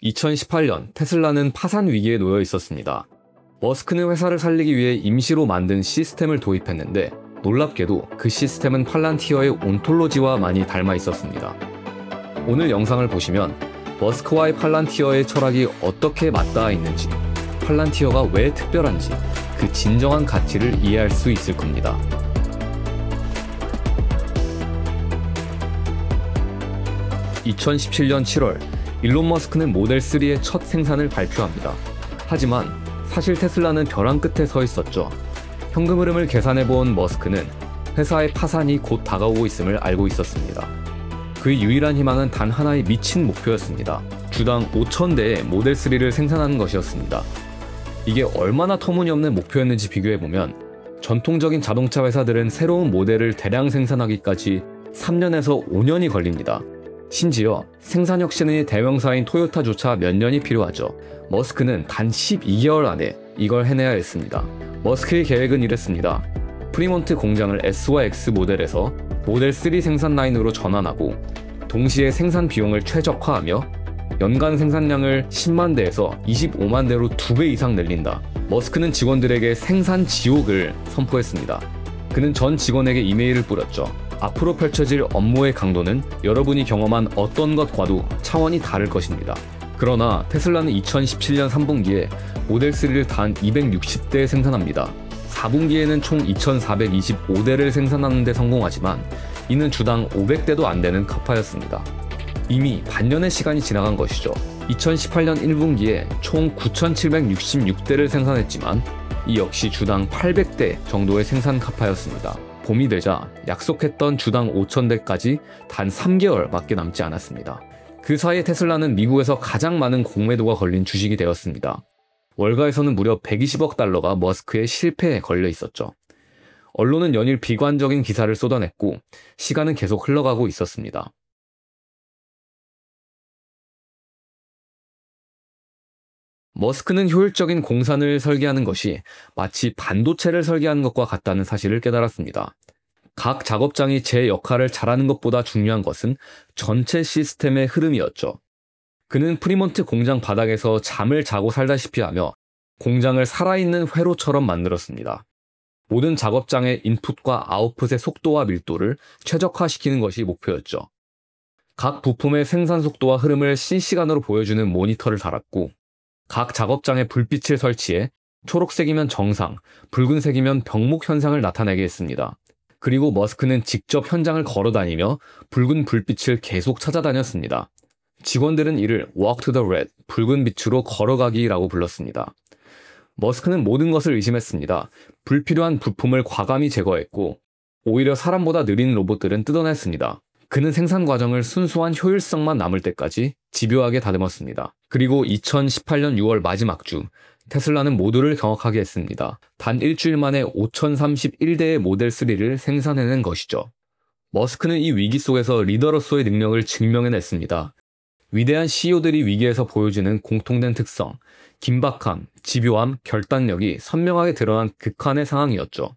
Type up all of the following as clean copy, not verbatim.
2018년 테슬라는 파산 위기에 놓여 있었습니다. 머스크는 회사를 살리기 위해 임시로 만든 시스템을 도입했는데 놀랍게도 그 시스템은 팔란티어의 온톨로지와 많이 닮아 있었습니다. 오늘 영상을 보시면 머스크와의 팔란티어의 철학이 어떻게 맞닿아 있는지, 팔란티어가 왜 특별한지 그 진정한 가치를 이해할 수 있을 겁니다. (2017년 7월) 일론 머스크는 모델 3의 첫 생산을 발표합니다. 하지만 사실 테슬라는 벼랑 끝에 서 있었죠. 현금 흐름을 계산해본 머스크는 회사의 파산이 곧 다가오고 있음을 알고 있었습니다. 그의 유일한 희망은 단 하나의 미친 목표였습니다. 주당 5,000대의 모델 3를 생산하는 것이었습니다. 이게 얼마나 터무니없는 목표였는지 비교해보면 전통적인 자동차 회사들은 새로운 모델을 대량 생산하기까지 3년에서 5년이 걸립니다. 심지어 생산 혁신의 대명사인 토요타조차 몇 년이 필요하죠. 머스크는 단 12개월 안에 이걸 해내야 했습니다. 머스크의 계획은 이랬습니다. 프리몬트 공장을 S와 X 모델에서 모델 3 생산 라인으로 전환하고 동시에 생산 비용을 최적화하며 연간 생산량을 10만 대에서 25만 대로 2배 이상 늘린다. 머스크는 직원들에게 생산 지옥을 선포했습니다. 그는 전 직원에게 이메일을 뿌렸죠. 앞으로 펼쳐질 업무의 강도는 여러분이 경험한 어떤 것과도 차원이 다를 것입니다. 그러나 테슬라는 2017년 3분기에 모델 3를 단 260대 생산합니다. 4분기에는 총 2,425대를 생산하는 데 성공하지만 이는 주당 500대도 안 되는 카파였습니다. 이미 반년의 시간이 지나간 것이죠. 2018년 1분기에 총 9,766대를 생산했지만 이 역시 주당 800대 정도의 생산 카파였습니다. 봄이 되자 약속했던 주당 5,000대까지 단 3개월밖에 남지 않았습니다. 그 사이에 테슬라는 미국에서 가장 많은 공매도가 걸린 주식이 되었습니다. 월가에서는 무려 120억 달러가 머스크의 실패에 걸려 있었죠. 언론은 연일 비관적인 기사를 쏟아냈고 시간은 계속 흘러가고 있었습니다. 머스크는 효율적인 공산을 설계하는 것이 마치 반도체를 설계하는 것과 같다는 사실을 깨달았습니다. 각 작업장이 제 역할을 잘하는 것보다 중요한 것은 전체 시스템의 흐름이었죠. 그는 프리몬트 공장 바닥에서 잠을 자고 살다시피 하며 공장을 살아있는 회로처럼 만들었습니다. 모든 작업장의 인풋과 아웃풋의 속도와 밀도를 최적화시키는 것이 목표였죠. 각 부품의 생산 속도와 흐름을 실시간으로 보여주는 모니터를 달았고 각 작업장에 불빛을 설치해 초록색이면 정상, 붉은색이면 병목 현상을 나타내게 했습니다. 그리고 머스크는 직접 현장을 걸어다니며 붉은 불빛을 계속 찾아다녔습니다. 직원들은 이를 Walk to the Red, 붉은 빛으로 걸어가기라고 불렀습니다. 머스크는 모든 것을 의심했습니다. 불필요한 부품을 과감히 제거했고 오히려 사람보다 느린 로봇들은 뜯어냈습니다. 그는 생산 과정을 순수한 효율성만 남을 때까지 집요하게 다듬었습니다. 그리고 2018년 6월 마지막 주, 테슬라는 모두를 경악하게 했습니다. 단 일주일 만에 5,031대의 모델 3를 생산해낸 것이죠. 머스크는 이 위기 속에서 리더로서의 능력을 증명해냈습니다. 위대한 CEO들이 위기에서 보여주는 공통된 특성, 긴박함, 집요함, 결단력이 선명하게 드러난 극한의 상황이었죠.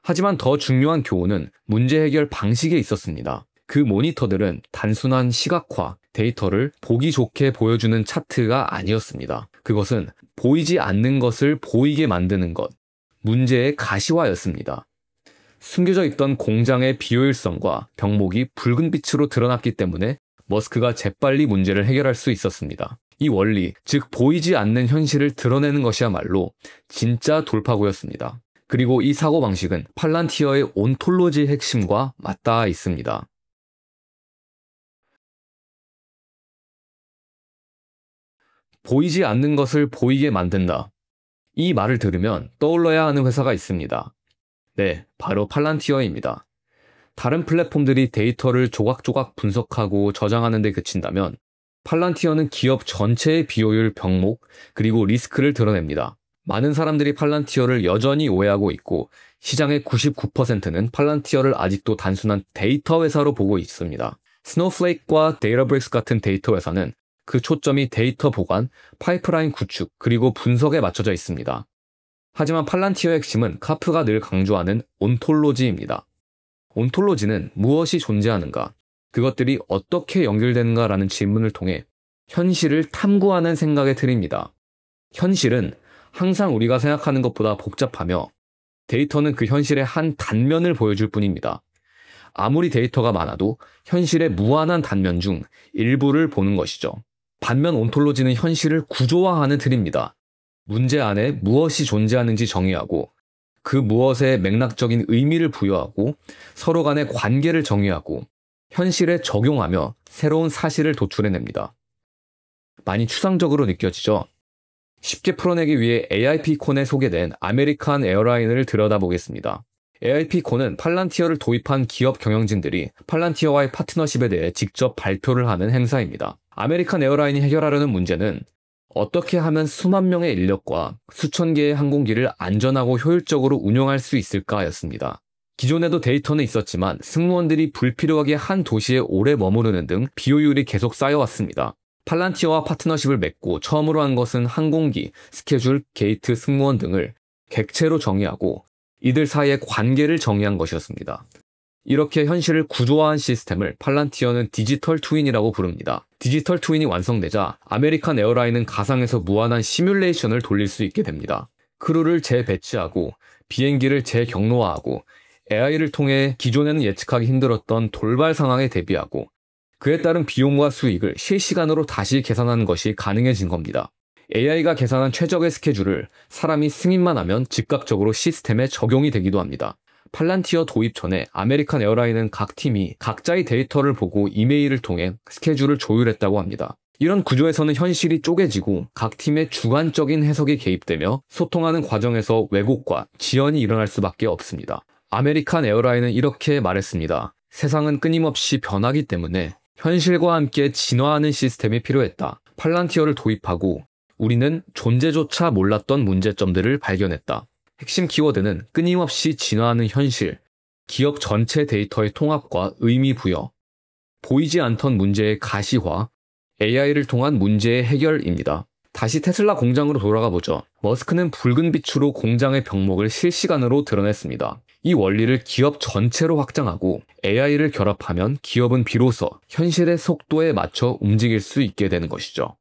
하지만 더 중요한 교훈은 문제 해결 방식에 있었습니다. 그 모니터들은 단순한 시각화, 데이터를 보기 좋게 보여주는 차트가 아니었습니다. 그것은 보이지 않는 것을 보이게 만드는 것, 문제의 가시화였습니다. 숨겨져 있던 공장의 비효율성과 병목이 붉은 빛으로 드러났기 때문에 머스크가 재빨리 문제를 해결할 수 있었습니다. 이 원리, 즉 보이지 않는 현실을 드러내는 것이야말로 진짜 돌파구였습니다. 그리고 이 사고방식은 팔란티어의 온톨로지의 핵심과 맞닿아 있습니다. 보이지 않는 것을 보이게 만든다. 이 말을 들으면 떠올라야 하는 회사가 있습니다. 네, 바로 팔란티어입니다. 다른 플랫폼들이 데이터를 조각조각 분석하고 저장하는 데 그친다면 팔란티어는 기업 전체의 비효율, 병목, 그리고 리스크를 드러냅니다. 많은 사람들이 팔란티어를 여전히 오해하고 있고 시장의 99%는 팔란티어를 아직도 단순한 데이터 회사로 보고 있습니다. 스노우플레이크와 데이터브릭스 같은 데이터 회사는 그 초점이 데이터 보관, 파이프라인 구축, 그리고 분석에 맞춰져 있습니다. 하지만 팔란티어의 핵심은 카프가 늘 강조하는 온톨로지입니다. 온톨로지는 무엇이 존재하는가, 그것들이 어떻게 연결되는가라는 질문을 통해 현실을 탐구하는 생각의 틀입니다. 현실은 항상 우리가 생각하는 것보다 복잡하며 데이터는 그 현실의 한 단면을 보여줄 뿐입니다. 아무리 데이터가 많아도 현실의 무한한 단면 중 일부를 보는 것이죠. 반면 온톨로지는 현실을 구조화하는 틀입니다. 문제 안에 무엇이 존재하는지 정의하고 그 무엇에 맥락적인 의미를 부여하고 서로 간의 관계를 정의하고 현실에 적용하며 새로운 사실을 도출해냅니다. 많이 추상적으로 느껴지죠? 쉽게 풀어내기 위해 AIP콘에 소개된 아메리칸 에어라인을 들여다보겠습니다. AIP콘은 팔란티어를 도입한 기업 경영진들이 팔란티어와의 파트너십에 대해 직접 발표를 하는 행사입니다. 아메리칸 에어라인이 해결하려는 문제는 어떻게 하면 수만 명의 인력과 수천 개의 항공기를 안전하고 효율적으로 운영할 수 있을까였습니다. 기존에도 데이터는 있었지만 승무원들이 불필요하게 한 도시에 오래 머무르는 등 비효율이 계속 쌓여왔습니다. 팔란티어와 파트너십을 맺고 처음으로 한 것은 항공기, 스케줄, 게이트, 승무원 등을 객체로 정의하고 이들 사이의 관계를 정의한 것이었습니다. 이렇게 현실을 구조화한 시스템을 팔란티어는 디지털 트윈이라고 부릅니다. 디지털 트윈이 완성되자 아메리칸 에어라인은 가상에서 무한한 시뮬레이션을 돌릴 수 있게 됩니다. 크루를 재배치하고 비행기를 재경로화하고 AI를 통해 기존에는 예측하기 힘들었던 돌발 상황에 대비하고 그에 따른 비용과 수익을 실시간으로 다시 계산하는 것이 가능해진 겁니다. AI가 계산한 최적의 스케줄을 사람이 승인만 하면 즉각적으로 시스템에 적용이 되기도 합니다. 팔란티어 도입 전에 아메리칸 에어라인은 각 팀이 각자의 데이터를 보고 이메일을 통해 스케줄을 조율했다고 합니다. 이런 구조에서는 현실이 쪼개지고 각 팀의 주관적인 해석이 개입되며 소통하는 과정에서 왜곡과 지연이 일어날 수밖에 없습니다. 아메리칸 에어라인은 이렇게 말했습니다. 세상은 끊임없이 변하기 때문에 현실과 함께 진화하는 시스템이 필요했다. 팔란티어를 도입하고 우리는 존재조차 몰랐던 문제점들을 발견했다. 핵심 키워드는 끊임없이 진화하는 현실, 기업 전체 데이터의 통합과 의미 부여, 보이지 않던 문제의 가시화, AI를 통한 문제의 해결입니다. 다시 테슬라 공장으로 돌아가 보죠. 머스크는 붉은 빛으로 공장의 병목을 실시간으로 드러냈습니다. 이 원리를 기업 전체로 확장하고 AI를 결합하면 기업은 비로소 현실의 속도에 맞춰 움직일 수 있게 되는 것이죠.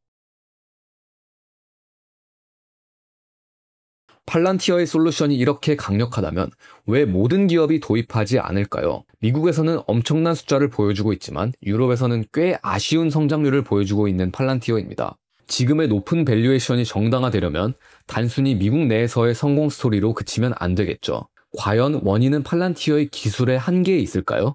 팔란티어의 솔루션이 이렇게 강력하다면 왜 모든 기업이 도입하지 않을까요? 미국에서는 엄청난 숫자를 보여주고 있지만 유럽에서는 꽤 아쉬운 성장률을 보여주고 있는 팔란티어입니다. 지금의 높은 밸류에이션이 정당화되려면 단순히 미국 내에서의 성공 스토리로 그치면 안 되겠죠. 과연 원인은 팔란티어의 기술의 한계에 있을까요?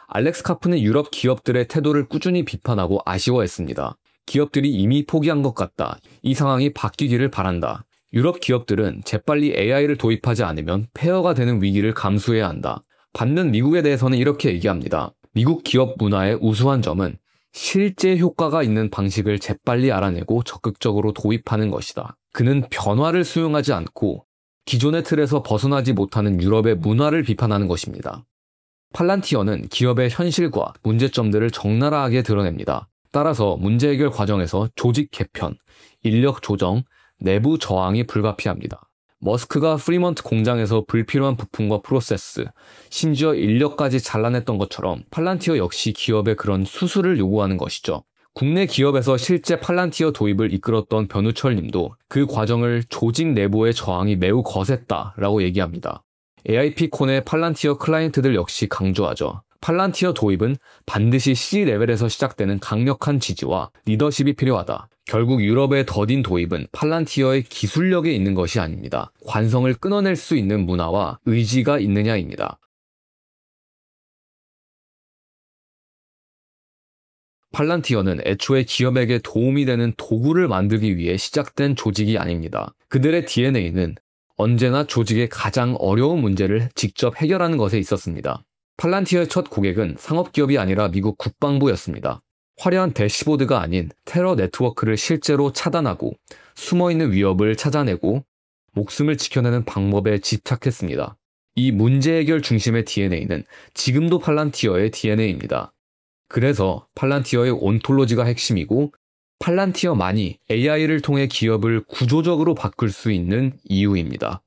알렉스 카프는 유럽 기업들의 태도를 꾸준히 비판하고 아쉬워했습니다. 기업들이 이미 포기한 것 같다. 이 상황이 바뀌기를 바란다. 유럽 기업들은 재빨리 AI를 도입하지 않으면 폐허가 되는 위기를 감수해야 한다. 반면 미국에 대해서는 이렇게 얘기합니다. 미국 기업 문화의 우수한 점은 실제 효과가 있는 방식을 재빨리 알아내고 적극적으로 도입하는 것이다. 그는 변화를 수용하지 않고 기존의 틀에서 벗어나지 못하는 유럽의 문화를 비판하는 것입니다. 팔란티어는 기업의 현실과 문제점들을 적나라하게 드러냅니다. 따라서 문제 해결 과정에서 조직 개편, 인력 조정, 내부 저항이 불가피합니다. 머스크가 프리먼트 공장에서 불필요한 부품과 프로세스, 심지어 인력까지 잘라냈던 것처럼 팔란티어 역시 기업에 그런 수술을 요구하는 것이죠. 국내 기업에서 실제 팔란티어 도입을 이끌었던 변우철 님도 그 과정을 조직 내부의 저항이 매우 거셌다라고 얘기합니다. AIP콘의 팔란티어 클라이언트들 역시 강조하죠. 팔란티어 도입은 반드시 C레벨에서 시작되는 강력한 지지와 리더십이 필요하다. 결국 유럽의 더딘 도입은 팔란티어의 기술력에 있는 것이 아닙니다. 관성을 끊어낼 수 있는 문화와 의지가 있느냐입니다. 팔란티어는 애초에 기업에게 도움이 되는 도구를 만들기 위해 시작된 조직이 아닙니다. 그들의 DNA는 언제나 조직의 가장 어려운 문제를 직접 해결하는 것에 있었습니다. 팔란티어의 첫 고객은 상업기업이 아니라 미국 국방부였습니다. 화려한 대시보드가 아닌 테러 네트워크를 실제로 차단하고 숨어있는 위협을 찾아내고 목숨을 지켜내는 방법에 집착했습니다. 이 문제 해결 중심의 DNA는 지금도 팔란티어의 DNA입니다. 그래서 팔란티어의 온톨로지가 핵심이고 팔란티어만이 AI를 통해 기업을 구조적으로 바꿀 수 있는 이유입니다.